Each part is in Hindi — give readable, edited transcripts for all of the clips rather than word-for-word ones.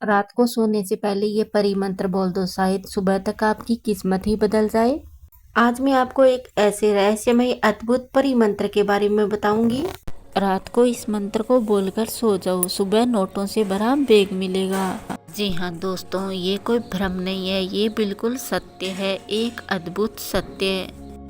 रात को सोने से पहले ये परी मंत्र बोल दो, शायद सुबह तक आपकी किस्मत ही बदल जाए। आज मैं आपको एक ऐसे रहस्यमय अद्भुत परी मंत्र के बारे में बताऊंगी। रात को इस मंत्र को बोलकर सो जाओ, सुबह नोटों से भरा बैग मिलेगा। जी हाँ दोस्तों, ये कोई भ्रम नहीं है, ये बिल्कुल सत्य है, एक अद्भुत सत्य।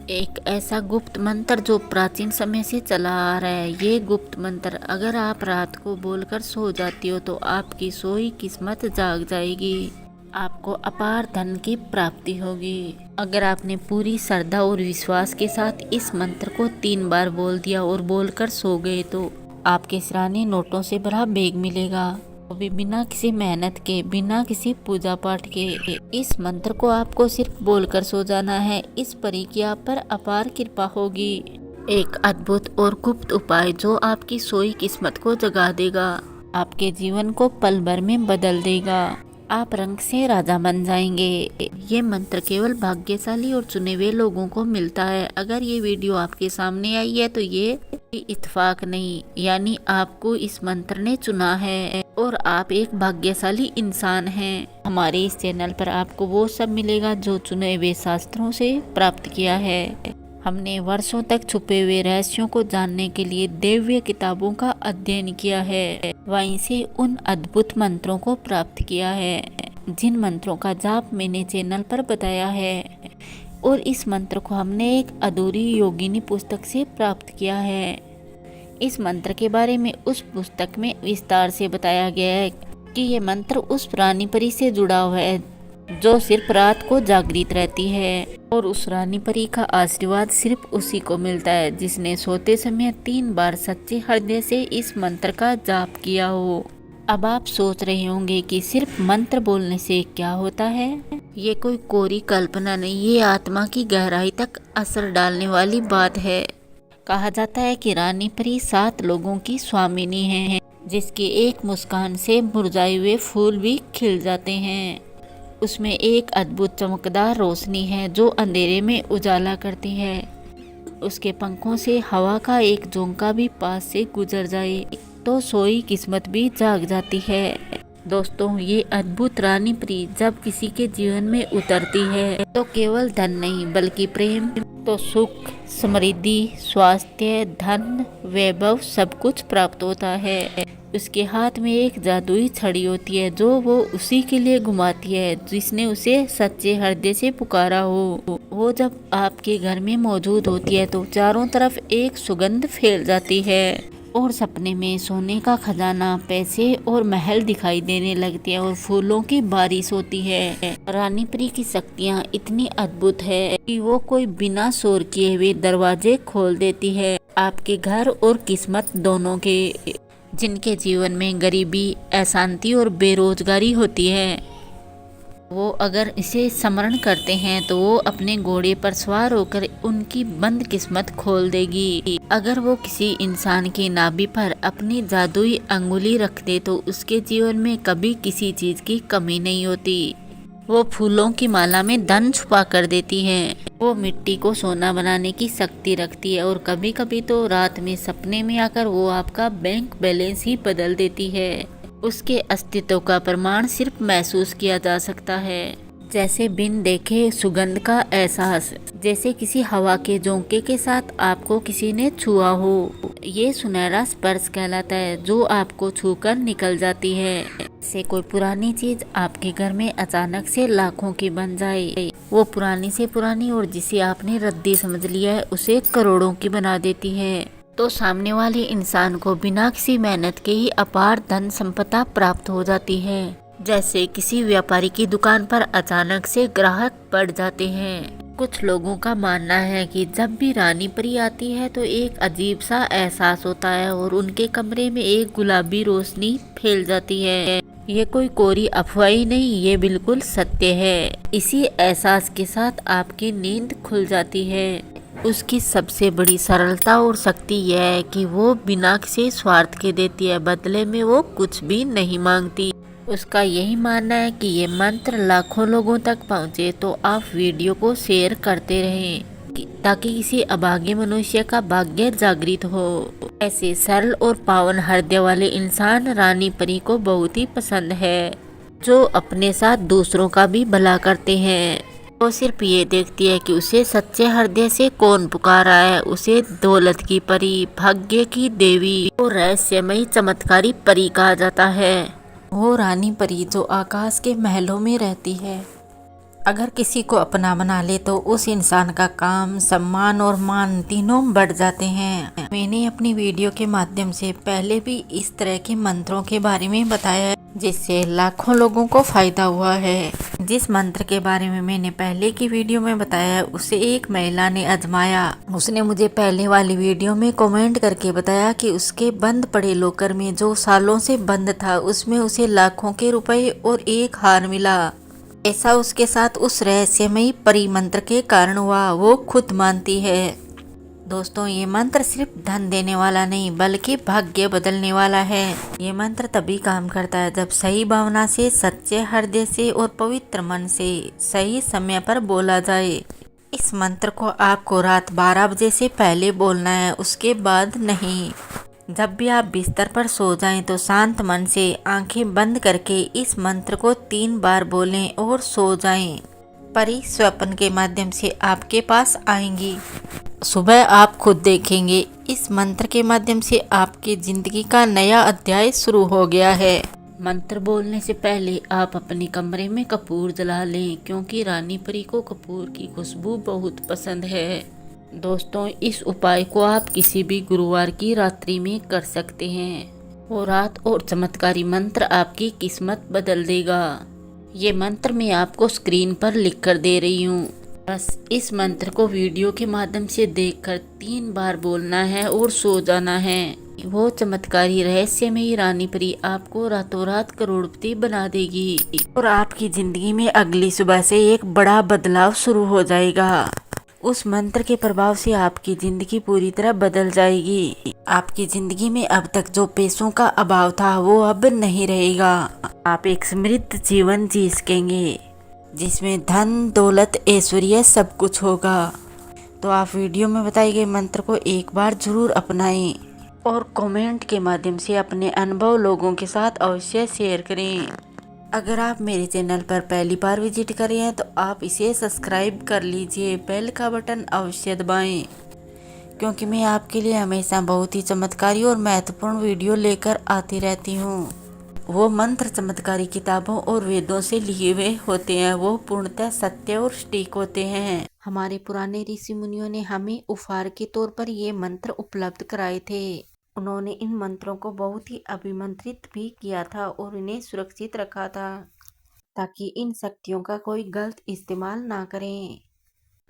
एक ऐसा गुप्त मंत्र जो प्राचीन समय से चला आ रहा है। ये गुप्त मंत्र अगर आप रात को बोलकर सो जाती हो तो आपकी सोई किस्मत जाग जाएगी, आपको अपार धन की प्राप्ति होगी। अगर आपने पूरी श्रद्धा और विश्वास के साथ इस मंत्र को 3 बार बोल दिया और बोलकर सो गए तो आपके सिराने नोटों से भरा बैग मिलेगा, वो भी बिना किसी मेहनत के, बिना किसी पूजा पाठ के। इस मंत्र को आपको सिर्फ बोलकर सो जाना है, इस परी की आप पर अपार कृपा होगी। एक अद्भुत और गुप्त उपाय जो आपकी सोई किस्मत को जगा देगा, आपके जीवन को पल भर में बदल देगा, आप रंग से राजा बन जाएंगे। ये मंत्र केवल भाग्यशाली और चुने हुए लोगों को मिलता है। अगर ये वीडियो आपके सामने आई है तो ये इत्तेफाक नहीं, यानी आपको इस मंत्र ने चुना है और आप एक भाग्यशाली इंसान हैं। हमारे इस चैनल पर आपको वो सब मिलेगा जो चुने हुए शास्त्रों से प्राप्त किया है। हमने वर्षों तक छुपे हुए रहस्यों को जानने के लिए दिव्य किताबों का अध्ययन किया है, वहीं से उन अद्भुत मंत्रों को प्राप्त किया है जिन मंत्रों का जाप मैंने चैनल पर बताया है। और इस मंत्र को हमने एक अधूरी योगिनी पुस्तक से प्राप्त किया है। इस मंत्र के बारे में उस पुस्तक में विस्तार से बताया गया है कि ये मंत्र उस रानी परी से जुड़ा हुआ है जो सिर्फ रात को जागृत रहती है, और उस रानी परी का आशीर्वाद सिर्फ उसी को मिलता है जिसने सोते समय 3 बार सच्चे हृदय से इस मंत्र का जाप किया हो। अब आप सोच रहे होंगे कि सिर्फ मंत्र बोलने से क्या होता है। ये कोई कोरी कल्पना नहीं, ये आत्मा की गहराई तक असर डालने वाली बात है। कहा जाता है कि रानी परी 7 लोगों की स्वामिनी है, जिसकी एक मुस्कान से मुरझाए हुए फूल भी खिल जाते हैं। उसमें एक अद्भुत चमकदार रोशनी है जो अंधेरे में उजाला करती है। उसके पंखों से हवा का एक झोंका भी पास से गुजर जाए तो सोई किस्मत भी जाग जाती है। दोस्तों, ये अद्भुत रानी परी जब किसी के जीवन में उतरती है तो केवल धन नहीं बल्कि प्रेम, तो सुख, समृद्धि, स्वास्थ्य, धन, वैभव सब कुछ प्राप्त होता है। उसके हाथ में एक जादुई छड़ी होती है जो वो उसी के लिए घुमाती है जिसने उसे सच्चे हृदय से पुकारा हो। वो जब आपके घर में मौजूद होती है तो चारों तरफ एक सुगंध फैल जाती है और सपने में सोने का खजाना, पैसे और महल दिखाई देने लगते हैं और फूलों की बारिश होती है। रानी परी की शक्तियाँ इतनी अद्भुत है कि वो कोई बिना शोर किए हुए दरवाजे खोल देती है आपके घर और किस्मत दोनों के। जिनके जीवन में गरीबी, अशांति और बेरोजगारी होती है, वो अगर इसे स्मरण करते हैं तो वो अपने घोड़े पर सवार होकर उनकी बंद किस्मत खोल देगी। अगर वो किसी इंसान की नाभि पर अपनी जादुई अंगुली रख दे तो उसके जीवन में कभी किसी चीज की कमी नहीं होती। वो फूलों की माला में धन छुपा कर देती है। वो मिट्टी को सोना बनाने की शक्ति रखती है और कभी कभी तो रात में सपने में आकर वो आपका बैंक बैलेंस ही बदल देती है। उसके अस्तित्व का प्रमाण सिर्फ महसूस किया जा सकता है, जैसे बिन देखे सुगंध का एहसास, जैसे किसी हवा के झोंके के साथ आपको किसी ने छुआ हो। ये सुनहरा स्पर्श कहलाता है जो आपको छूकर निकल जाती है। से कोई पुरानी चीज आपके घर में अचानक से लाखों की बन जाए। वो पुरानी से पुरानी और जिसे आपने रद्दी समझ लिया है उसे करोड़ों की बना देती है। तो सामने वाले इंसान को बिना किसी मेहनत के ही अपार धन संपदा प्राप्त हो जाती है। जैसे किसी व्यापारी की दुकान पर अचानक से ग्राहक बढ़ जाते हैं। कुछ लोगों का मानना है कि जब भी रानी परी आती है तो एक अजीब सा एहसास होता है और उनके कमरे में एक गुलाबी रोशनी फैल जाती है। ये कोई कोरी अफवाही नहीं, ये बिल्कुल सत्य है। इसी एहसास के साथ आपकी नींद खुल जाती है। उसकी सबसे बड़ी सरलता और शक्ति यह है कि वो बिना किसी स्वार्थ के देती है, बदले में वो कुछ भी नहीं मांगती। उसका यही मानना है कि ये मंत्र लाखों लोगों तक पहुँचे, तो आप वीडियो को शेयर करते रहें ताकि किसी अभागे मनुष्य का भाग्य जागृत हो। ऐसे सरल और पावन हृदय वाले इंसान रानी परी को बहुत ही पसंद है। जो अपने साथ दूसरों का भी भला करते हैं। वो सिर्फ ये देखती है कि उसे सच्चे हृदय से कौन पुकारा है। उसे दौलत की परी, भाग्य की देवी और रहस्यमयी चमत्कारी परी कहा जाता है। वो रानी परी जो आकाश के महलों में रहती है। अगर किसी को अपना बना ले तो उस इंसान का काम, सम्मान और मान तीनों बढ़ जाते हैं। मैंने अपनी वीडियो के माध्यम से पहले भी इस तरह के मंत्रों के बारे में बताया है, जिससे लाखों लोगों को फायदा हुआ है। जिस मंत्र के बारे में मैंने पहले की वीडियो में बताया है, उसे एक महिला ने आजमाया। उसने मुझे पहले वाली वीडियो में कमेंट करके बताया कि उसके बंद पड़े लॉकर में जो सालों से बंद था, उसमें उसे लाखों के रुपए और एक हार मिला। ऐसा उसके साथ उस रहस्यमयी परी मंत्र के कारण हुआ, वो खुद मानती है। दोस्तों, ये मंत्र सिर्फ धन देने वाला नहीं बल्कि भाग्य बदलने वाला है। ये मंत्र तभी काम करता है जब सही भावना से, सच्चे हृदय से और पवित्र मन से सही समय पर बोला जाए। इस मंत्र को आपको रात 12 बजे से पहले बोलना है, उसके बाद नहीं। जब भी आप बिस्तर पर सो जाएं तो शांत मन से आंखें बंद करके इस मंत्र को 3 बार बोलें और सो जाएं। परी स्वप्न के माध्यम से आपके पास आएंगी। सुबह आप खुद देखेंगे इस मंत्र के माध्यम से आपकी जिंदगी का नया अध्याय शुरू हो गया है। मंत्र बोलने से पहले आप अपने कमरे में कपूर जला लें, क्योंकि रानी परी को कपूर की खुशबू बहुत पसंद है। दोस्तों, इस उपाय को आप किसी भी गुरुवार की रात्रि में कर सकते हैं। वो रात और चमत्कारी मंत्र आपकी किस्मत बदल देगा। ये मंत्र मैं आपको स्क्रीन पर लिख कर दे रही हूँ। बस इस मंत्र को वीडियो के माध्यम से देखकर 3 बार बोलना है और सो जाना है। वो चमत्कारी रहस्यमयी रानी परी आपको रातों रात करोड़पति बना देगी और आपकी जिंदगी में अगली सुबह से एक बड़ा बदलाव शुरू हो जाएगा। उस मंत्र के प्रभाव से आपकी जिंदगी पूरी तरह बदल जाएगी। आपकी जिंदगी में अब तक जो पैसों का अभाव था वो अब नहीं रहेगा। आप एक समृद्ध जीवन जी सकेंगे, जिसमें धन, दौलत, ऐश्वर्य सब कुछ होगा। तो आप वीडियो में बताए गए मंत्र को एक बार जरूर अपनाएं और कमेंट के माध्यम से अपने अनुभव लोगों के साथ अवश्य शेयर करें। अगर आप मेरे चैनल पर पहली बार विजिट कर रहे हैं तो आप इसे सब्सक्राइब कर लीजिए, बेल का बटन अवश्य दबाएं, क्योंकि मैं आपके लिए हमेशा बहुत ही चमत्कारी और महत्वपूर्ण वीडियो लेकर आती रहती हूँ। वो मंत्र चमत्कारी किताबों और वेदों से लिए हुए होते हैं, वो पूर्णतः सत्य और सटीक होते हैं। हमारे पुराने ऋषि मुनियों ने हमें उपहार के तौर पर ये मंत्र उपलब्ध कराए थे। उन्होंने इन मंत्रों को बहुत ही अभिमंत्रित भी किया था और इन्हें सुरक्षित रखा था, ताकि इन शक्तियों का कोई गलत इस्तेमाल ना करें।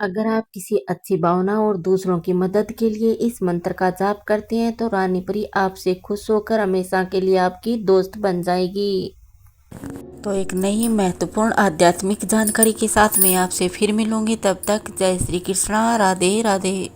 अगर आप किसी अच्छी भावना और दूसरों की मदद के लिए इस मंत्र का जाप करते हैं तो रानी परी आपसे खुश होकर हमेशा के लिए आपकी दोस्त बन जाएगी। तो एक नई महत्वपूर्ण आध्यात्मिक जानकारी के साथ मैं आपसे फिर मिलूंगी। तब तक जय श्री कृष्णा, राधे राधे।